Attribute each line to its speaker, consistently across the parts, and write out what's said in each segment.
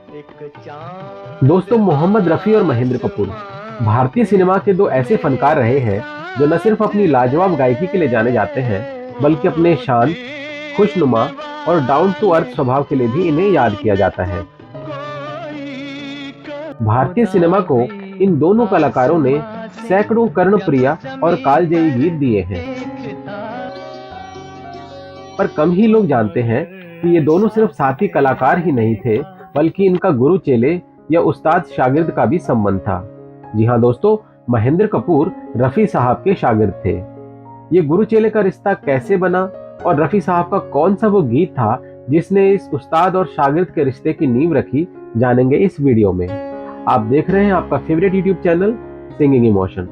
Speaker 1: दोस्तों, मोहम्मद रफी और महेंद्र कपूर भारतीय सिनेमा के दो ऐसे फनकार रहे हैं जो न सिर्फ अपनी लाजवाब गायकी के लिए जाने जाते हैं, बल्कि अपने शांत, खुशनुमा और डाउन टू अर्थ स्वभाव के लिए भी इन्हें याद किया जाता है। भारतीय सिनेमा को इन दोनों कलाकारों ने सैकड़ों कर्णप्रिय और कालजयी गीत दिए हैं, पर कम ही लोग जानते हैं कि ये दोनों सिर्फ साथी कलाकार ही नहीं थे, बल्कि इनका गुरु चेले या उस्ताद शागिर्द का भी संबंध था। जी हाँ दोस्तों, महेंद्र कपूर रफी साहब के शागिर्द थे। ये गुरु चेले का रिश्ता कैसे बना और रफी साहब का कौन सा वो गीत था जिसने इस उस्ताद और शागिर्द के रिश्ते की नींव रखी, जानेंगे इस वीडियो में। आप देख रहे हैं आपका favourite YouTube channel singing emotion.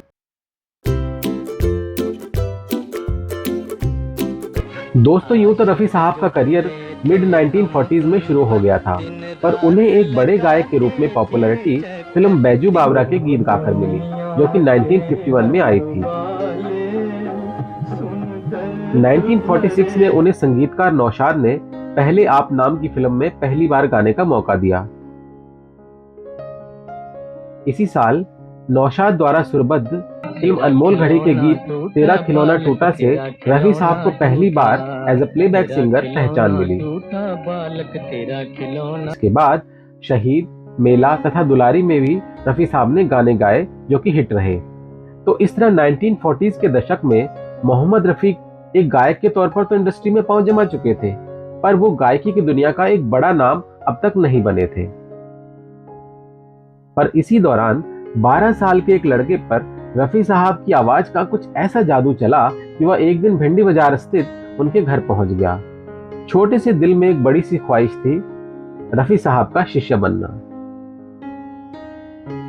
Speaker 1: दोस्तों, यूं तो रफी साहब का करियर मिड 1940s में शुरू हो गया था, पर उन्हें एक बड़े गायक के रूप में पॉपुलैरिटी फिल्म बैजू बावरा के गीत गाकर मिली, जो कि 1951 में आई थी। 1946 में उन्हें संगीतकार नौशाद ने पहले आप नाम की फिल्म में पहली बार गाने का मौका दिया। इसी साल नौशाद द्वारा सुरबद्ध फिल्म अनमोल घड़ी के गीत तेरा खिलौना टूटा से रफी साहब को पहली बार एज अ प्लेबैक सिंगर पहचान मिली। इसके बाद शहीद, मेला तथा दुलारी में भी रफी साहब ने गाने गाए जो कि हिट रहे। तो इस तरह 1940s के दशक में मोहम्मद रफी एक गायक के तौर पर तो इंडस्ट्री में पांव जमा चुके थे, पर वो गायकी की दुनिया का एक बड़ा नाम अब तक नहीं बने थे। पर इसी दौरान 12 साल के एक लड़के पर रफी साहब की आवाज का कुछ ऐसा जादू चला कि वह एक दिन भिंडी बाजार स्थित उनके घर पहुंच गया। छोटे से दिल में एक बड़ी सी ख्वाहिश थी, रफी साहब का शिष्य बनना।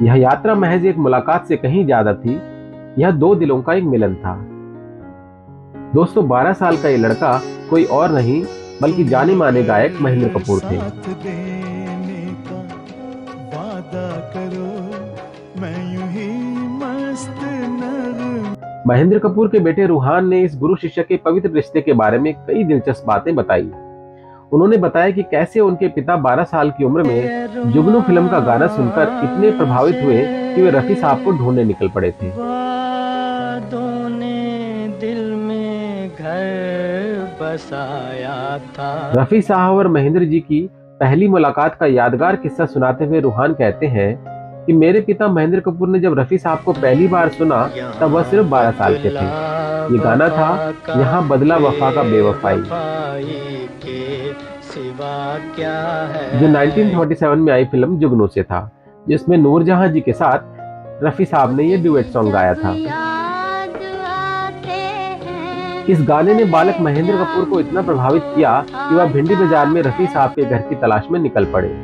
Speaker 1: यह यात्रा महज एक मुलाकात से कहीं ज्यादा थी, यह दो दिलों का एक मिलन था। दोस्तों, 12 साल का ये लड़का कोई और नहीं बल्कि जाने माने गायक महेंद्र कपूर थे। महेंद्र कपूर के बेटे रूहान ने इस गुरु शिष्य के पवित्र रिश्ते के बारे में कई दिलचस्प बातें बताई। उन्होंने बताया कि कैसे उनके पिता 12 साल की उम्र में जुगनू फिल्म का गाना सुनकर इतने प्रभावित हुए कि वे रफी साहब को ढूंढने निकल पड़े थे। दिल में घर बसाया था। रफी साहब और महेंद्र जी की पहली मुलाकात का यादगार किस्सा सुनाते हुए रूहान कहते हैं कि मेरे पिता महेंद्र कपूर ने जब रफी साहब को पहली बार सुना तब वह सिर्फ 12 साल के थे। ये गाना था यहाँ बदला वफा का बेवफाई, जो 1947 में आई फिल्म जुगनू से था, जिसमें नूरजहां जी के साथ रफी साहब ने ये ड्यूएट सॉन्ग गाया था। इस गाने ने बालक महेंद्र कपूर को इतना प्रभावित किया कि वह भिंडी बाजार में रफी साहब के घर की तलाश में निकल पड़े।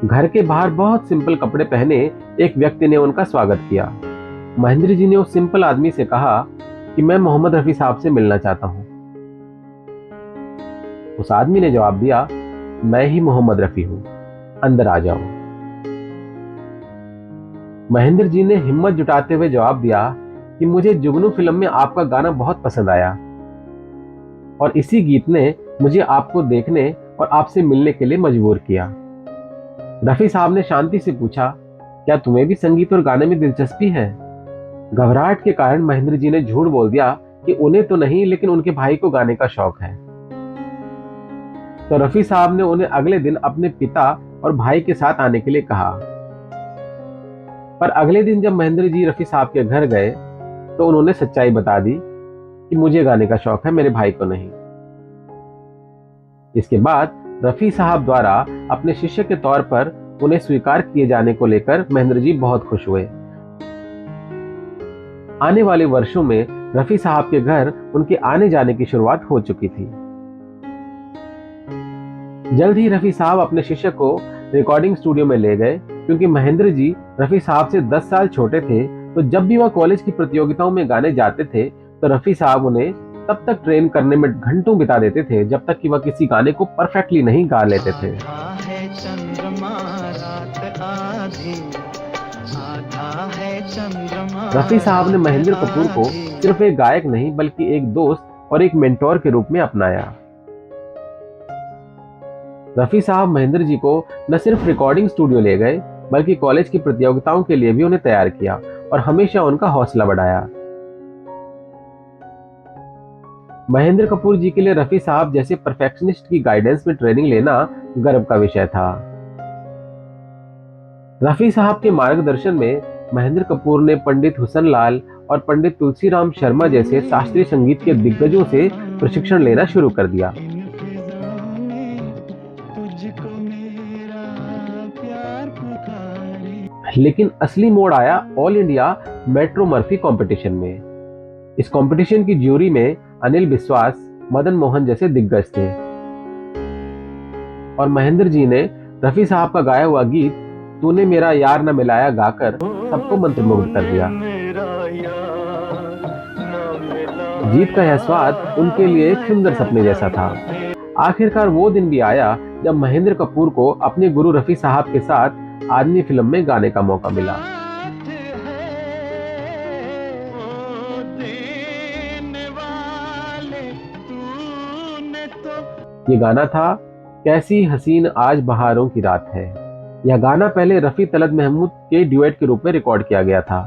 Speaker 1: घर के बाहर बहुत सिंपल कपड़े पहने एक व्यक्ति ने उनका स्वागत किया। महेंद्र जी ने उस सिंपल आदमी से कहा कि मैं मोहम्मद रफी साहब से मिलना चाहता हूं। उस आदमी ने जवाब दिया, मैं ही मोहम्मद रफी हूं, अंदर आ जाओ। महेंद्र जी ने हिम्मत जुटाते हुए जवाब दिया कि मुझे जुगनू फिल्म में आपका गाना बहुत पसंद आया और इसी गीत ने मुझे आपको देखने और आपसे मिलने के लिए मजबूर किया। रफी साहब ने शांति से पूछा, क्या तुम्हें भी संगीत और गाने में दिलचस्पी है? घबराहट के कारण महेंद्र जी ने झूठ बोल दिया कि उन्हें तो नहीं, लेकिन उनके भाई को गाने का शौक है। तो रफी साहब ने उन्हें अगले दिन अपने पिता और भाई के साथ आने के लिए कहा। पर अगले दिन जब महेंद्र जी रफी साहब के घर गए तो उन्होंने सच्चाई बता दी कि मुझे गाने का शौक है, मेरे भाई को नहीं। इसके बाद रफी साहब द्वारा अपने शिष्य के तौर पर उन्हें स्वीकार किए जाने को लेकर महेंद्र जी बहुत खुश हुए। आने वाले वर्षों में रफी साहब के घर उनके आने जाने की शुरुआत हो चुकी थी। जल्द ही रफी साहब अपने शिष्य को रिकॉर्डिंग स्टूडियो में ले गए, क्योंकि महेंद्र जी रफी साहब से 10 साल छोटे थे। तो जब भी वह कॉलेज की प्रतियोगिताओं में गाने जाते थे तो रफी साहब उन्हें तब तक ट्रेन करने में घंटों बिता देते थे जब तक कि वह किसी गाने को परफेक्टली नहीं गा लेते थे। रफी साहब ने महेंद्र कपूर को सिर्फ एक गायक नहीं बल्कि एक दोस्त और एक मेंटोर के रूप में अपनाया। रफ़ी साहब महेंद्र जी को न सिर्फ रिकॉर्डिंग स्टूडियो ले गए, बल्कि कॉलेज की प्रतियोगिताओं के लिए भी उन्हें तैयार किया और हमेशा उनका हौसला बढ़ाया। महेंद्र कपूर जी के लिए रफ़ी साहब जैसे परफेक्शनिस्ट की गाइडेंस में ट्रेनिंग लेना गर्व का विषय था। रफ़ी साहब के मार्गदर्शन में महेंद्र कपूर ने पंडित हुसन लाल और पंडित तुलसीराम शर्मा जैसे शास्त्रीय संगीत के दिग्गजों से प्रशिक्षण लेना शुरू कर दिया। लेकिन असली मोड़ आया all India metro Murphy competition में। इस कंपटीशन की ज्यूरी में अनिल बिस्वास, मदन मोहन जैसे दिग्गज थे और महेंद्र जी ने रफ़ी साहब का गाया हुआ गीत तूने मेरा यार न मिलाया गाकर सबको मंत्रमुग्ध कर दिया। जीत का यह स्वाद उनके लिए एक सुंदर सपने जैसा था। आखिरकार वो दिन भी आया जब महेंद्र कपूर को अपने गुरु रफ़ी साहब के साथ आदमी फिल्म में गाने का मौका मिला। ये गाना था कैसी हसीन आज बहारों की रात है। यह गाना पहले रफ़ी तलत महमूद के ड्यूएट के रूप में रिकॉर्ड किया गया था,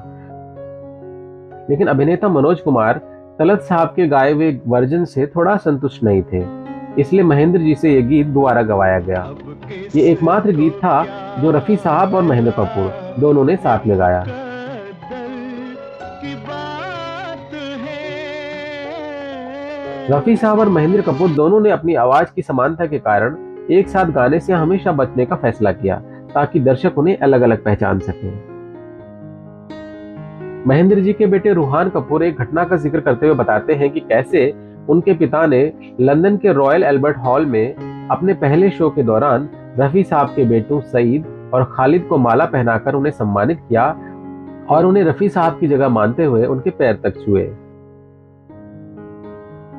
Speaker 1: लेकिन अभिनेता मनोज कुमार तलत साहब के गाए हुए वर्जन से थोड़ा संतुष्ट नहीं थे, इसलिए महेंद्र जी से यह गीत दोबारा गवाया गया। ये एकमात्र गीत था जो रफ़ी साहब और महेंद्र कपूर दोनों ने साथ में गाया। रफ़ी साहब और महेंद्र कपूर दोनों ने अपनी आवाज की समानता के कारण एक साथ गाने से हमेशा बचने का फैसला किया, ताकि दर्शक उन्हें अलग अलग पहचान सकें। महेंद्र जी के बेटे रूहान कपूर एक घटना का जिक्र करते हुए बताते हैं कि कैसे उनके पिता ने लंदन के रॉयल एल्बर्ट हॉल में अपने पहले शो के दौरान रफ़ी साहब के बेटों सईद और खालिद को माला पहनाकर उन्हें सम्मानित किया और उन्हें रफ़ी साहब की जगह मानते हुए उनके पैर तक छुए।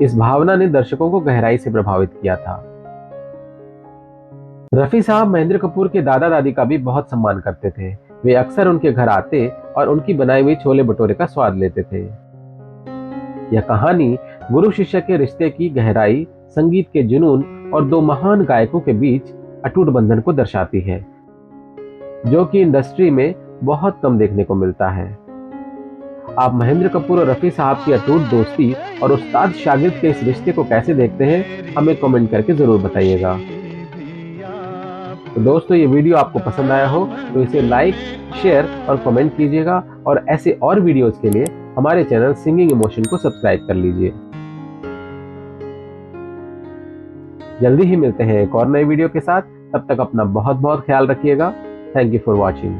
Speaker 1: इस भावना ने दर्शकों को गहराई से प्रभावित किया था। रफ़ी साहब महेंद्र कपूर के दादा दादी का भी बहुत सम्मान करते थे। वे अक्सर उनके घर आते और उनकी बनाई हुई छोले भटूरे का स्वाद लेते थे। यह कहानी गुरु शिष्य के रिश्ते की गहराई, संगीत के जुनून और दो महान गायकों के बीच अटूट बंधन को दर्शाती है, जो कि इंडस्ट्री में बहुत कम देखने को मिलता है। आप महेंद्र कपूर और रफ़ी साहब की अटूट दोस्ती और उस्ताद शागिर्द के इस रिश्ते को कैसे देखते हैं, हमें कमेंट करके जरूर बताइएगा। तो दोस्तों, ये वीडियो आपको पसंद आया हो तो इसे लाइक, शेयर और कमेंट कीजिएगा और ऐसे और वीडियोस के लिए हमारे चैनल सिंगिंग इमोशन को सब्सक्राइब कर लीजिए। जल्दी ही मिलते हैं एक और नए वीडियो के साथ। तब तक अपना बहुत बहुत ख्याल रखिएगा। Thank you for watching.